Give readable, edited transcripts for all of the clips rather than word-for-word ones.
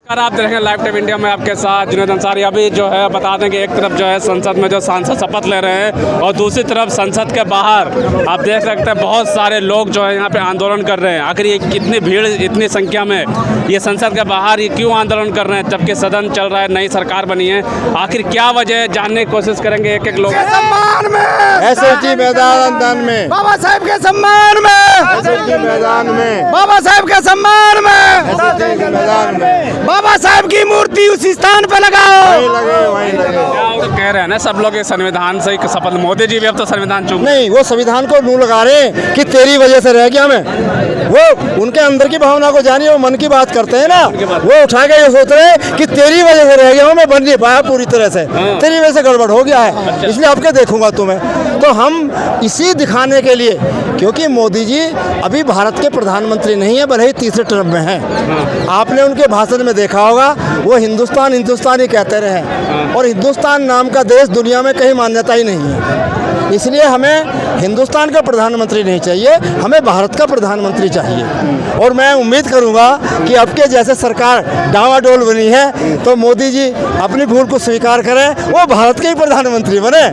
आप देख रहे हैं लाइव टीवी इंडिया में आपके साथ जुनैद अंसारी। अभी जो है बता दें कि एक तरफ जो है संसद में जो सांसद शपथ ले रहे हैं और दूसरी तरफ संसद के बाहर आप देख सकते हैं बहुत सारे लोग जो है यहाँ पे आंदोलन कर रहे हैं। आखिर ये कितनी भीड़ इतनी संख्या में ये संसद के बाहर ये क्यों आंदोलन कर रहे हैं जबकि सदन चल रहा है, नई सरकार बनी है। आखिर क्या वजह है जानने की कोशिश करेंगे एक एक लोग। सम्मान में एसएसटी मैदान में बाबा साहेब के सम्मान में एसएसटी मैदान में बाबा साहेब के सम्मान में एसएसटी मैदान में बाबा साहेब की मूर्ति उस स्थान पे लगाओ। वहीं लगे क्या कह रहे हैं ना सब लोग ये संविधान से ही शपथ। मोदी जी भी अब तो संविधान चूक नहीं, वो संविधान को मुंह लगा रहे हैं कि तेरी वजह से रह गया मैं। वो उनके अंदर की भावना को जानिए, वो मन की बात करते हैं ना, वो उठा के ये सोच रहे हैं कि तेरी वजह से रह गया हूँ, मैं बन नहीं पाया पूरी तरह से, तेरी वजह से गड़बड़ हो गया है, इसलिए आपके देखूंगा तुम्हें। तो हम इसी दिखाने के लिए, क्योंकि मोदी जी अभी भारत के प्रधानमंत्री नहीं है, भले ही तीसरे टर्म में हैं। आपने उनके भाषण में देखा होगा वो हिंदुस्तान हिंदुस्तान ही कहते रहे, और हिंदुस्तान नाम का देश दुनिया में कहीं मान्यता ही नहीं है। इसलिए हमें हिंदुस्तान का प्रधानमंत्री नहीं चाहिए, हमें भारत का प्रधानमंत्री चाहिए। और मैं उम्मीद करूंगा कि अब के जैसे सरकार डावाडोल बनी है तो मोदी जी अपनी भूल को स्वीकार करें, वो भारत के ही प्रधानमंत्री बने।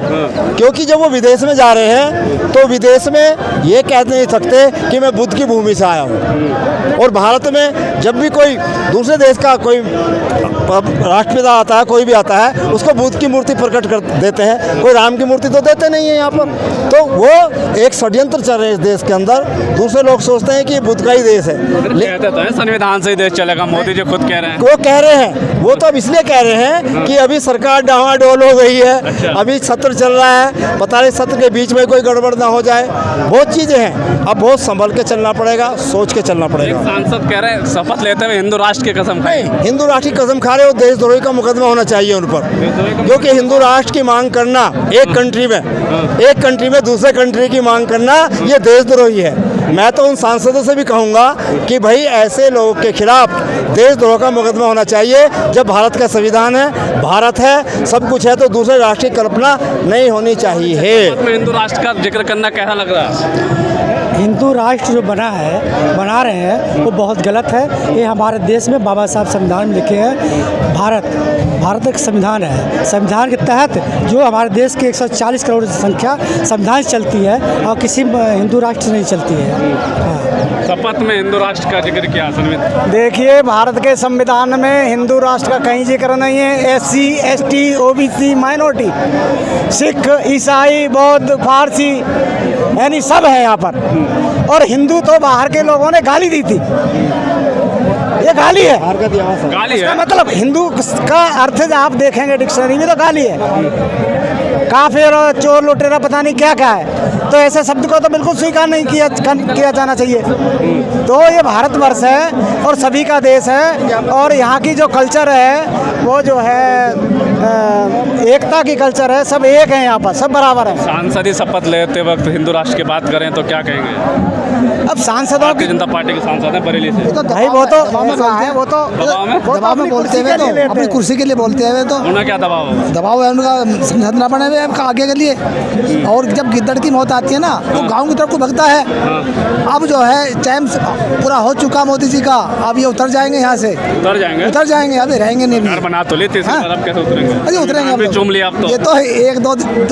क्योंकि जब वो विदेश में जा रहे हैं तो विदेश में ये कह नहीं सकते कि मैं बुद्ध की भूमि से आया हूँ। और भारत में जब भी कोई दूसरे देश का कोई राष्ट्रपिता आता है, कोई भी आता है, उसको बुद्ध की मूर्ति प्रकट कर देते हैं, कोई राम की मूर्ति तो देते नहीं है यहाँ पर। तो वो एक षड्यंत्र चल रहे हैं इस देश के अंदर। दूसरे लोग सोचते हैं कि बुद्ध का ही देश है, कहते तो है संविधान से ही देश चलेगा, मोदी जी खुद कह रहे हैं। वो कह रहे हैं, वो तो अब इसलिए कह रहे हैं कि अभी सरकार डावाडोल हो गई है, अभी सत्र चल रहा है, पता नहीं सत्र के बीच में कोई गड़बड़ ना हो जाए, बहुत चीजें हैं। अब बहुत संभल के चलना पड़ेगा, सोच के चलना पड़ेगा। सांसद कह रहे हैं शपथ लेते हुए हिंदू राष्ट्र की कसम खाई। हिंदू राष्ट्र की कसम खा रहे हो, देशद्रोही का मुकदमा होना चाहिए उन पर, क्योंकि हिंदू राष्ट्र की मांग करना एक कंट्री में दूसरे कंट्री की मांग करना ये देशद्रोही है। मैं तो उन सांसदों से भी कहूँगा कि भाई ऐसे लोगों के खिलाफ देशद्रोह का मुकदमा होना चाहिए। जब भारत का संविधान है, भारत है, सब कुछ है, तो दूसरे राष्ट्र की कल्पना नहीं होनी चाहिए। हिंदू राष्ट्र का जिक्र करना कैसा लग रहा है? हिंदू राष्ट्र जो बना रहे हैं वो बहुत गलत है। ये हमारे देश में बाबा साहब संविधान में लिखे हैं, भारत एक संविधान है। संविधान के तहत जो हमारे देश की 140 करोड़ संख्या संविधान से चलती है और किसी हिंदू राष्ट्र से नहीं चलती है। शपथ में हिंदू राष्ट्र का जिक्र किया संविधान। देखिए, भारत के संविधान में हिंदू राष्ट्र का कहीं जिक्र नहीं है। SC ST OBC minority, Sikh, ईसाई, बौद्ध, फारसी, यानी सब है यहाँ पर। और हिंदू तो बाहर के लोगों ने गाली दी थी, ये गाली है। गाली है मतलब हिंदू का अर्थ आप देखेंगे डिक्शनरी में तो गाली है। काफिर और चोर लुटेरा पता नहीं क्या क्या है, तो ऐसे शब्द को तो बिल्कुल स्वीकार नहीं किया जाना चाहिए। तो ये भारतवर्ष है और सभी का देश है, और यहाँ की जो कल्चर है वो जो है एकता की कल्चर है, सब एक है, यहाँ पर सब बराबर है। सांसद ही शपथ लेते वक्त हिंदू राष्ट्र की बात करें तो क्या कहेंगे? अब सांसदों भारतीय जनता पार्टी के सांसद हैं बरेली से, भाई वो तो दबाव में बोलते हुए तो अपनी कुर्सी के लिए बोलते हुए तो उन्हें क्या दबाव होगा? दबाव है उनका, समझना पड़े आगे के लिए। और जब गिद्दड़ की मौत आती है ना तो गांव की तरफ को भगता है। अब जो है टाइम पूरा हो चुका मोदी जी का, अब ये उतर जाएंगे यहाँ से, उतर जाएंगे, अभी रहेंगे नहीं। घर बना तो लेते कैसे उतरेंगे? अरे उतरेंगे, अब चूम लिया अब तो। ये तो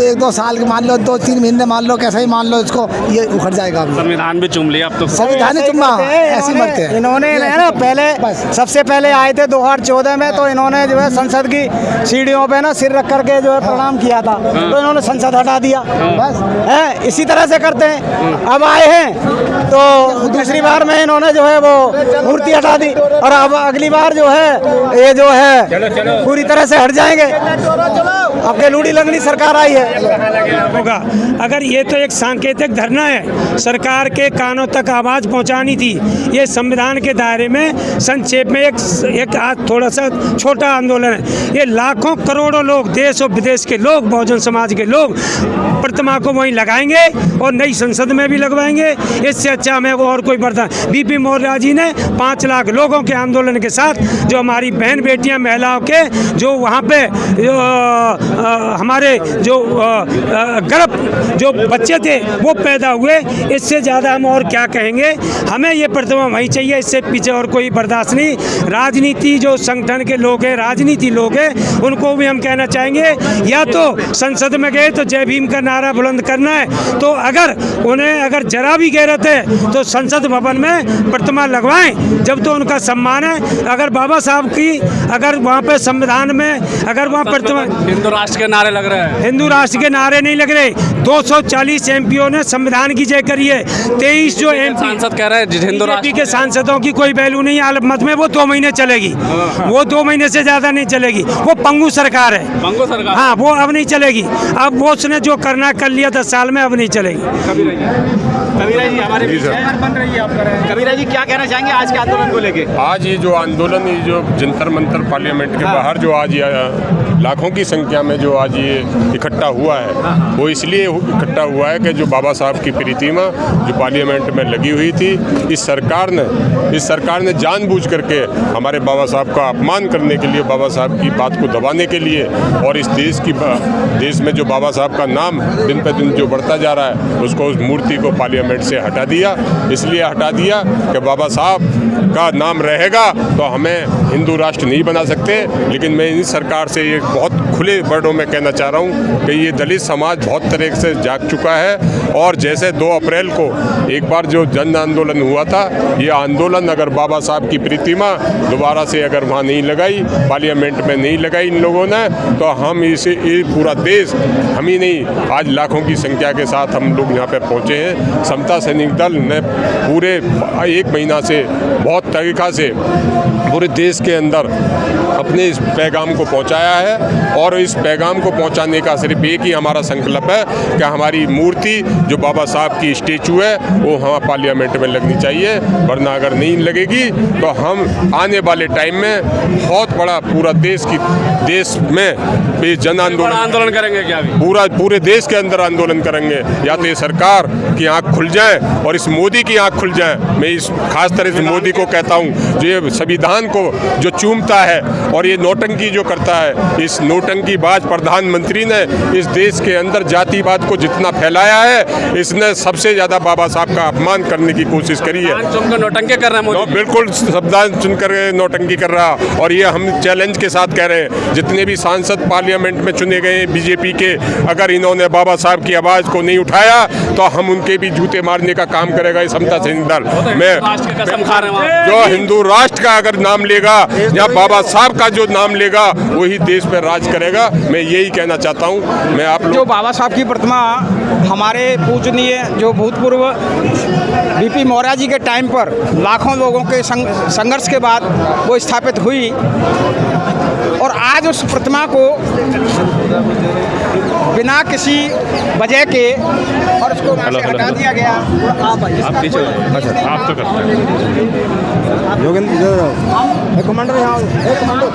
एक दो साल के मान लो, 2-3 महीने मान लो, कैसा ही मान लो, इसको ये उखड़ जाएगा। संविधान भी चूम लिया अब तो। संविधान चुम्मा ऐसे मरते हैं। इन्होंने ना पहले सबसे पहले आए थे 2014 में, तो इन्होंने जो है संसद की सीढ़ियों पे ना सिर रख करके जो है प्रणाम किया था, तो इन्होंने संसद हटा दिया। बस है, इसी तरह से करते हैं। अब आए हैं तो दूसरी बार में इन्होंने जो है वो मूर्ति हटा दी, और अब अगली बार जो है ये जो है पूरी तरह से हट जाएंगे। आपके लूड़ी लंगड़ी सरकार आई है होगा। अगर ये तो एक सांकेतिक धरना है, सरकार के कानों तक आवाज़ पहुंचानी थी। ये संविधान के दायरे में संक्षेप में एक थोड़ा सा छोटा आंदोलन है। ये लाखों करोड़ों लोग, देश और विदेश के लोग मौजूद बहुजन समाज के लोग प्रतिमा को वहीं लगाएंगे और नई संसद में भी लगवाएंगे। इससे अच्छा हमें और कोई बर्दाश्त। बीपी मौर्य जी ने 5 लाख लोगों के आंदोलन के साथ जो हमारी बहन बेटियां महिलाओं के जो वहाँ पे हमारे जो गर्भ जो बच्चे थे वो पैदा हुए, इससे ज़्यादा हम और क्या कहेंगे। हमें ये प्रतिमा वहीं चाहिए, इससे पीछे और कोई बर्दाश्त नहीं। राजनीति जो संगठन के लोग हैं, राजनीति लोग हैं, उनको भी हम कहना चाहेंगे या तो संसद में गए तो जय भीम का नारा बुलंद करना है, तो अगर उन्हें जरा भी गैरत है तो संसद भवन में प्रतिमा लगवाएं, जब तो उनका सम्मान है। अगर बाबा साहब की अगर वहाँ पे संविधान में अगर वहाँ प्रतिमा हिंदू राष्ट्र के नारे लग रहे हैं, हिंदू राष्ट्र के नारे नहीं लग रहे। 240 एमपीओ ने संविधान की जय करी है। 23 जो एमपी सांसद कह रहे हैं हिंदू राष्ट्र के सांसदों की कोई वैल्यू नहीं है मत में। वो 2 महीने चलेगी, वो 2 महीने से ज्यादा नहीं चलेगी। वो पंगु सरकार है, पंगु सरकार। हाँ, वो अब नहीं चलेगी। अब वो उसने जो करना कर लिया 10 साल में, अब नहीं चलेगी। कबीरा जी हमारे बन रही है, आप कर रहे हैं। कबीरा जी क्या कहना चाहेंगे आज के आंदोलन को लेके? आज ये जो आंदोलन, ये जो जंतर मंतर पार्लियामेंट के बाहर जो आज ये लाखों की संख्या में जो आज ये इकट्ठा हुआ है, वो इसलिए इकट्ठा हुआ है कि जो बाबा साहब की प्रतिमा जो पार्लियामेंट में लगी हुई थी, इस सरकार ने जानबूझ करके हमारे बाबा साहब का अपमान करने के लिए, बाबा साहब की बात को दबाने के लिए और इस देश में जो बाबा साहब का नाम दिन पे दिन जो बढ़ता जा रहा है, उसको उस मूर्ति को पार्लियामेंट से हटा दिया। इसलिए हटा दिया कि बाबा साहब का नाम रहेगा तो हमें हिंदू राष्ट्र नहीं बना सकते। लेकिन मैं इस सरकार से ये बहुत खुले वर्डों में कहना चाह रहा हूँ कि ये दलित समाज बहुत तरह से जाग चुका है। और जैसे 2 अप्रैल को एक बार जो जन आंदोलन हुआ था, ये आंदोलन अगर बाबा साहब की प्रतिमा दोबारा से अगर वहाँ नहीं लगाई, पार्लियामेंट में नहीं लगाई इन लोगों ने, तो हम इसे पूरा देश, हम ही नहीं, आज लाखों की संख्या के साथ हम लोग यहाँ पे पहुँचे हैं। समता सैनिक दल ने पूरे 1 महीना से बहुत तरीक़ा से पूरे देश के अंदर अपने इस पैगाम को पहुंचाया है। और इस पैगाम को पहुंचाने का सिर्फ एक ही हमारा संकल्प है कि हमारी मूर्ति जो बाबा साहब की स्टेचू है वो हम पार्लियामेंट में लगनी चाहिए, वरना अगर नहीं लगेगी तो हम आने वाले टाइम में बहुत बड़ा पूरा देश में जन आंदोलन करेंगे। क्या पूरे देश के अंदर आंदोलन करेंगे, या तो ये सरकार की आँख खुल जाए और इस मोदी की आँख खुल जाए। मैं इस खास तरह से मोदी को कहता हूँ, जो ये संविधान को जो चूमता है और ये नौटंकी जो करता है, इस नौटंकीबाज प्रधानमंत्री ने इस देश के अंदर जातिवाद को जितना फैलाया है, इसने सबसे ज़्यादा बाबा साहब का अपमान करने की कोशिश करी है। नौटंकी कर रहे हैं, बिल्कुल संविधान चुनकर नौटंकी कर रहा। और ये हम चैलेंज के साथ कह रहे हैं, जितने भी सांसद पार्लियामेंट में चुने गए बीजेपी के, अगर इन्होंने बाबा साहब की आवाज़ को नहीं उठाया तो हम उनके भी जूते मारने का काम करेगा समता सैनिक दल। मैं जो हिंदू राष्ट्र का अगर नाम लेगा या बाबा साहब का जो नाम लेगा वही देश पर राज करेगा। मैं यही कहना चाहता हूँ। मैं आप जो बाबा साहब की प्रतिमा हमारे पूजनीय जो भूतपूर्व बीपी मौर्य जी के टाइम पर लाखों लोगों के संघर्ष के बाद वो स्थापित हुई, और आज उस प्रतिमा को बिना किसी वजह के और उसको वहाँ से हटा दिया गया। आप तो करते हैं,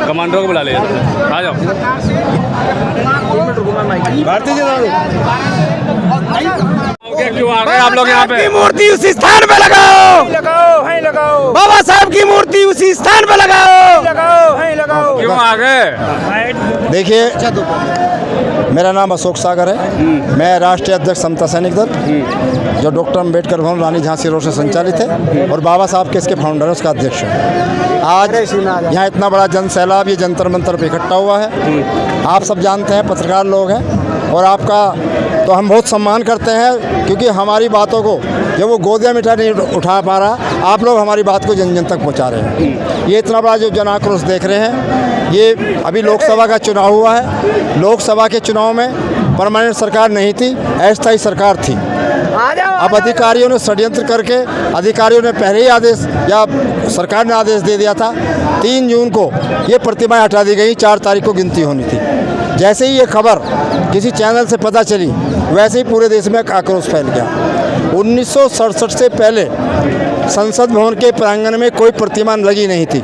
कमांडर को बुला ले, आ जाओ। भारतीय क्यों आ गए आप लोग यहाँ पे? मूर्ति उसी स्थान पे लगाओ, बाबा साहब की मूर्ति उसी स्थान पे लगाओ। क्यों आ गए? देखिए, मेरा नाम अशोक सागर है। मैं राष्ट्रीय अध्यक्ष समता सैनिक दल, जो डॉक्टर अम्बेडकर भवन रानी झांसी रोड से संचालित है, और बाबा साहब के इसके फाउंडर उसका अध्यक्ष है। आज यहाँ इतना बड़ा जन सैलाब ये जंतर मंतर पे इकट्ठा हुआ है। आप सब जानते हैं, पत्रकार लोग हैं, और आपका तो हम बहुत सम्मान करते हैं, क्योंकि हमारी बातों को जब वो गोदिया मिठा नहीं उठा पा रहा, आप लोग हमारी बात को जन जन तक पहुँचा रहे हैं। ये इतना बड़ा जो जन आक्रोश देख रहे हैं, ये अभी लोकसभा का चुनाव हुआ है। लोकसभा के चुनाव में परमानेंट सरकार नहीं थी, अस्थायी सरकार थी। अब अधिकारियों ने षड्यंत्र करके, अधिकारियों ने पहले ही आदेश, या सरकार ने आदेश दे दिया था 3 जून को ये प्रतिमाएं हटा दी गई, 4 तारीख को गिनती होनी थी। जैसे ही ये खबर किसी चैनल से पता चली, वैसे ही पूरे देश में आक्रोश फैल गया। 1967 से पहले संसद भवन के प्रांगण में कोई प्रतिमा लगी नहीं थी।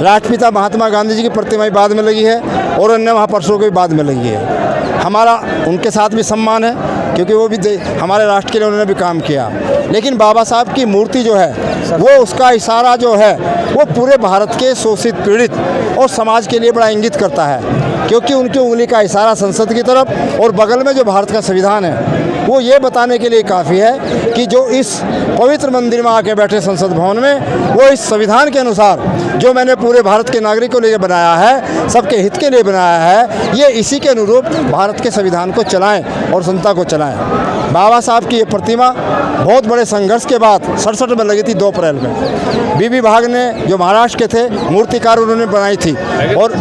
राष्ट्रपिता महात्मा गांधी जी की प्रतिमा बाद में लगी है, और अन्य महापुरुषों की बाद में लगी है। हमारा उनके साथ भी सम्मान है, क्योंकि वो भी हमारे राष्ट्र के लिए उन्होंने भी काम किया। लेकिन बाबा साहब की मूर्ति जो है वो उसका इशारा जो है वो पूरे भारत के शोषित पीड़ित और समाज के लिए बड़ा इंगित करता है, क्योंकि उनकी उंगली का इशारा संसद की तरफ और बगल में जो भारत का संविधान है वो ये बताने के लिए काफ़ी है कि जो इस पवित्र मंदिर में आके बैठे संसद भवन में वो इस संविधान के अनुसार जो मैंने पूरे भारत के नागरिकों के लिए बनाया है, सबके हित के लिए बनाया है, ये इसी के अनुरूप भारत के संविधान को चलाएं और जनता को चलाएं। बाबा साहब की ये प्रतिमा बहुत बड़े संघर्ष के बाद 67 में लगी थी 2 अप्रैल में। बीबी भाग ने जो महाराष्ट्र के थे मूर्तिकार उन्होंने बनाई थी और